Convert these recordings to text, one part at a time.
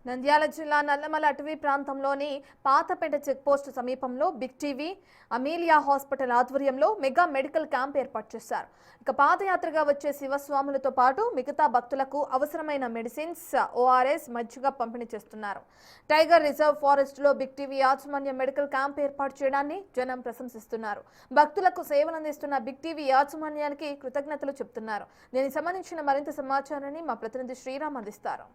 నంద్యాల జిల్లా నల్లమల అటవీ ప్రాంతంలోని పాతపేట చెక్పోస్టు సమీపంలో బిగ్ టీవీ అమీలియా హాస్పిటల్ ఆధ్వర్యంలో మెగా మెడికల్ క్యాంప్ ఏర్పాటు చేశారు. ఇక పాదయాత్రగా వచ్చే శివస్వాములతో పాటు మిగతా భక్తులకు అవసరమైన మెడిసిన్స్, ఓఆర్ఎస్, మజ్జిగ పంపిణీ చేస్తున్నారు. టైగర్ రిజర్వ్ ఫారెస్ట్ లో బిగ్ టీవీ యాజమాన్యం మెడికల్ క్యాంప్ ఏర్పాటు చేయడాన్ని జనం ప్రశంసిస్తున్నారు. భక్తులకు సేవలు అందిస్తున్న బిగ్ టీవీ యాజమాన్యానికి కృతజ్ఞతలు చెబుతున్నారు. దీనికి సంబంధించిన మరింత సమాచారాన్ని మా ప్రతినిధి శ్రీరామ్ అందిస్తారు.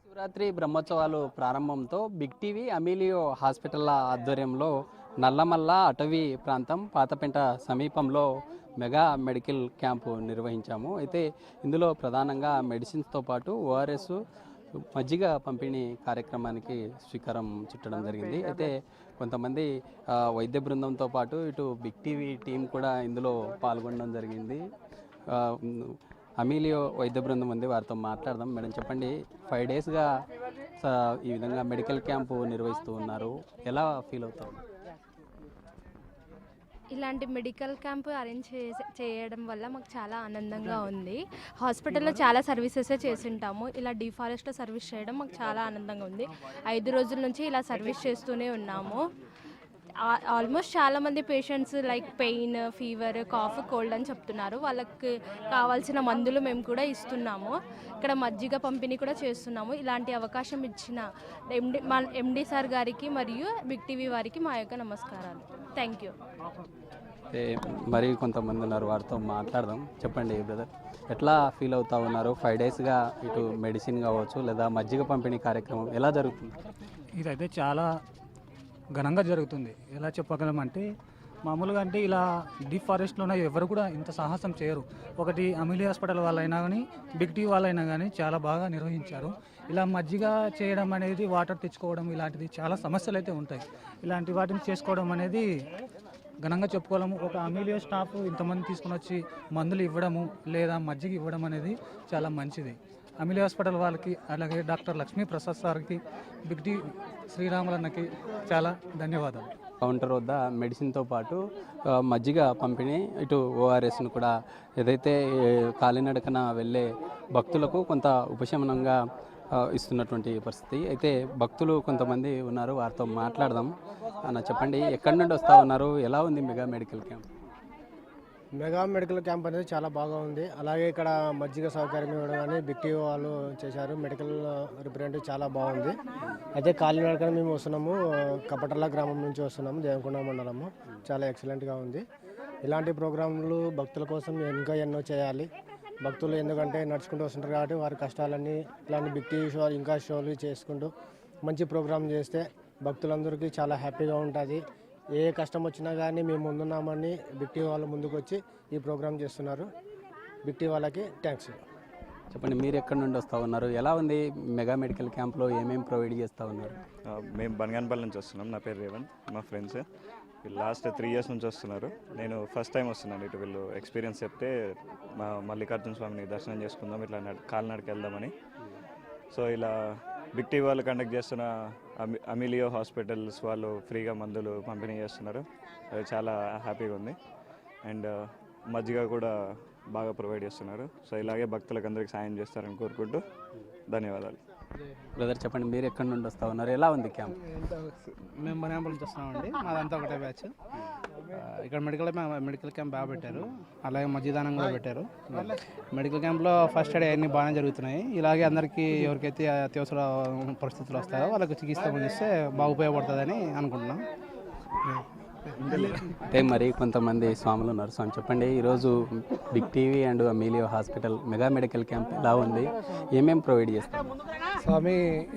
శివరాత్రి బ్రహ్మోత్సవాలు ప్రారంభంతో బిగ్ టీవీ అమీలియో హాస్పిటల్ ఆధ్వర్యంలో నల్లమల్ల అటవీ ప్రాంతం పాతపేట సమీపంలో మెగా మెడికల్ క్యాంపు నిర్వహించాము. అయితే ఇందులో ప్రధానంగా మెడిసిన్స్తో పాటు ఓఆర్ఎస్, మజ్జిగ పంపిణీ కార్యక్రమానికి శ్రీకారం చుట్టడం జరిగింది. అయితే కొంతమంది వైద్య బృందంతో పాటు ఇటు బిగ్ టీవీ టీం కూడా ఇందులో పాల్గొనడం జరిగింది. అమీలియో వైద్య బృందం ఉంది, వారితో మాట్లాడదాం. మేడం చెప్పండి, 5 డేస్గా ఈ విధంగా మెడికల్ క్యాంపు నిర్వహిస్తూ ఉన్నారు, ఎలా ఫీల్ అవుతారు? ఇలాంటి మెడికల్ క్యాంప్ అరేంజ్ చేయడం వల్ల మాకు చాలా ఆనందంగా ఉంది. హాస్పిటల్లో చాలా సర్వీసెస్ చేసింటాము, ఇలా డిఫారెస్ట్లో సర్వీస్ చేయడం మాకు చాలా ఆనందంగా ఉంది. 5 రోజుల నుంచి ఇలా సర్వీస్ చేస్తూనే ఉన్నాము. ఆల్మోస్ట్ చాలామంది patients like pain, fever, cough, cold అని చెప్తున్నారు. వాళ్ళకి కావాల్సిన మందులు మేము కూడా ఇస్తున్నాము. ఇక్కడ మజ్జిగ పంపిణీ కూడా చేస్తున్నాము. ఇలాంటి అవకాశం ఇచ్చిన ఎండి సార్ గారికి మరియు బిగ్ టీవీ వారికి మా యొక్క నమస్కారాలు. Thank you. మరి కొంతమంది ఉన్నారు, వారితో మాట్లాడదాం. చెప్పండి బ్రదర్, ఎట్లా ఫీల్ అవుతా ఉన్నారు? 5 డేస్గా ఇటు మెడిసిన్ కావచ్చు లేదా మజ్జిగ పంపిణీ కార్యక్రమం ఎలా జరుగుతుంది? ఇదైతే చాలా ఘనంగా జరుగుతుంది. ఎలా చెప్పగలమంటే, మామూలుగా అంటే ఇలా డీప్ ఫారెస్ట్లోనే ఎవరు కూడా ఇంత సాహసం చేయరు. ఒకటి అమీలియా హాస్పిటల్ వాళ్ళైనా కానీ బిగ్ టీ వాళ్ళైనా కానీ చాలా బాగా నిర్వహించారు. ఇలా మజ్జిగ చేయడం అనేది, వాటర్ తెచ్చుకోవడం, ఇలాంటిది చాలా సమస్యలు అయితే ఉంటాయి. ఇలాంటి వాటిని చేసుకోవడం అనేది ఘనంగా చెప్పుకోవడము. ఒక అమీలియా స్టాఫ్ ఇంతమంది తీసుకుని వచ్చి మందులు ఇవ్వడము లేదా మజ్జిగ ఇవ్వడం అనేది చాలా మంచిది. అమీలియా హాస్పిటల్ వాళ్ళకి, అలాగే డాక్టర్ లక్ష్మీ ప్రసాద్ సార్కి, బిగ్ టీ శ్రీరాములన్నకి చాలా ధన్యవాదాలు. కౌంటర్ వద్ద మెడిసిన్తో పాటు మజ్జిగ పంపిణీ, ఇటు ఓఆర్ఎస్ను కూడా ఏదైతే కాలినడకన వెళ్ళే భక్తులకు కొంత ఉపశమనంగా ఇస్తున్నటువంటి పరిస్థితి. అయితే భక్తులు కొంతమంది ఉన్నారు, వారితో మాట్లాడదాం. అన్న చెప్పండి, ఎక్కడి నుండి వస్తూ ఉన్నారు, ఎలా ఉంది mega medical camp? Mega medical camp అనేది చాలా బాగా ఉంది. అలాగే ఇక్కడ మజ్జిగ సౌకర్యం ఇవ్వడం కానీ బిగ్ టీవీ వాళ్ళు చేశారు. మెడికల్ రిప్రజెంటేటివ్ చాలా బాగుంది. అయితే కాలినడకన మేము వస్తున్నాము, కపటర్ల గ్రామం నుంచి వస్తున్నాము, దేవకొండ మండలము. చాలా ఎక్సలెంట్గా ఉంది. ఇలాంటి ప్రోగ్రాంలు భక్తుల కోసం ఇంకా ఎన్నో చేయాలి. భక్తులు ఎందుకంటే నడుచుకుంటూ వస్తుంటారు కాబట్టి వారి కష్టాలన్నీ ఇలాంటి బిగ్ టీవీ షో ఇంకా షోలు చేసుకుంటూ మంచి ప్రోగ్రాం చేస్తే భక్తులందరికీ చాలా హ్యాపీగా ఉంటుంది. ఏ కష్టం వచ్చినా కానీ మేము ముందున్నామని బిగ్ టీవీ వాళ్ళు ముందుకు వచ్చి ఈ ప్రోగ్రామ్ చేస్తున్నారు. బిగ్ టీవీ వాళ్ళకి థ్యాంక్స్. చెప్పండి, మీరు ఎక్కడి నుండి వస్తూ ఉన్నారు, ఎలా ఉంది మెగా మెడికల్ క్యాంప్లో ఏమేమి ప్రొవైడ్ చేస్తూ ఉన్నారు? మేము బనగానపల్లి నుంచి వస్తున్నాం. నా పేరు రేవంత్, మా ఫ్రెండ్స్ వీళ్ళు లాస్ట్ 3 ఇయర్స్ నుంచి వస్తున్నారు. నేను ఫస్ట్ టైం వస్తున్నాను. ఇటు వీళ్ళు ఎక్స్పీరియన్స్ చెప్తే మా మల్లికార్జున స్వామిని దర్శనం చేసుకుందాం, ఇట్లా కాలినడకి వెళ్దామని. సో ఇలా బిగ్ టీవీ వాళ్ళు కండక్ట్ చేస్తున్న అమీలియో హాస్పిటల్స్ వాళ్ళు ఫ్రీగా మందులు పంపిణీ చేస్తున్నారు. అది చాలా హ్యాపీగా ఉంది. అండ్ మజ్జిగ కూడా బాగా ప్రొవైడ్ చేస్తున్నారు. సో ఇలాగే భక్తులకు అందరికి సాయం చేస్తారని కోరుకుంటూ ధన్యవాదాలు. బ్రదర్ చెప్పండి, మీరు ఎక్కడి నుండి వస్తూ ఉన్నారు, ఎలా ఉంది క్యాంప్? మేము బనగానపల్లి నుంచి వస్తున్నామండి, మాదంతా ఒకటే బ్యాచ్. ఇక్కడ మెడికల్ క్యాంప్ బాగా పెట్టారు, అలాగే మజ్జిదానం కూడా పెట్టారు. మెడికల్ క్యాంప్లో ఫస్ట్ ఎయిడ్ అన్నీ బాగానే జరుగుతున్నాయి. ఇలాగే అందరికీ ఎవరికైతే అత్యవసర పరిస్థితులు వస్తాయో వాళ్ళకి చికిత్స అందిస్తే బాగా ఉపయోగపడుతుందని అనుకుంటున్నాం. అంటే మరి కొంతమంది స్వాములు ఉన్నారు. స్వామి చెప్పండి, ఈరోజు big TV and Amelio hospital mega medical camp ఎలా ఉంది, ఏమేమి ప్రొవైడ్ చేస్తారు? స్వామి,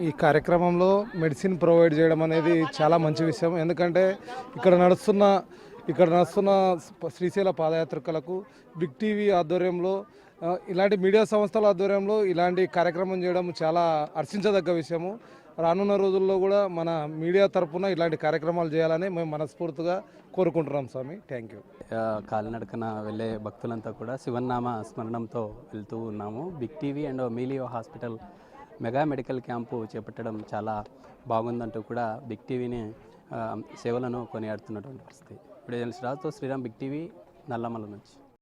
ఈ కార్యక్రమంలో మెడిసిన్ ప్రొవైడ్ చేయడం అనేది చాలా మంచి విషయం. ఎందుకంటే ఇక్కడ నడుస్తున్న శ్రీశైల పాదయాత్రికులకు బిగ్ టీవీ ఆధ్వర్యంలో, ఇలాంటి మీడియా సంస్థల ఆధ్వర్యంలో ఇలాంటి కార్యక్రమం చేయడం చాలా హర్షించదగ్గ విషయము. రానున్న రోజుల్లో కూడా మన మీడియా తరఫున ఇలాంటి కార్యక్రమాలు చేయాలని మేము మనస్ఫూర్తిగా కోరుకుంటున్నాం స్వామి. Thank you. కాలినడకన వెళ్ళే భక్తులంతా కూడా శివనామ స్మరణంతో వెళ్తూ ఉన్నాము. Big TV and Amelio hospital mega medical camp చేపట్టడం చాలా బాగుందంటూ కూడా బిగ్ టీవీని సేవలను కొనియాడుతున్నటువంటి పరిస్థితి. ఇప్పుడు రాజుతో శ్రీరామ్, బిగ్ టీవీ, నల్లమల నుంచి.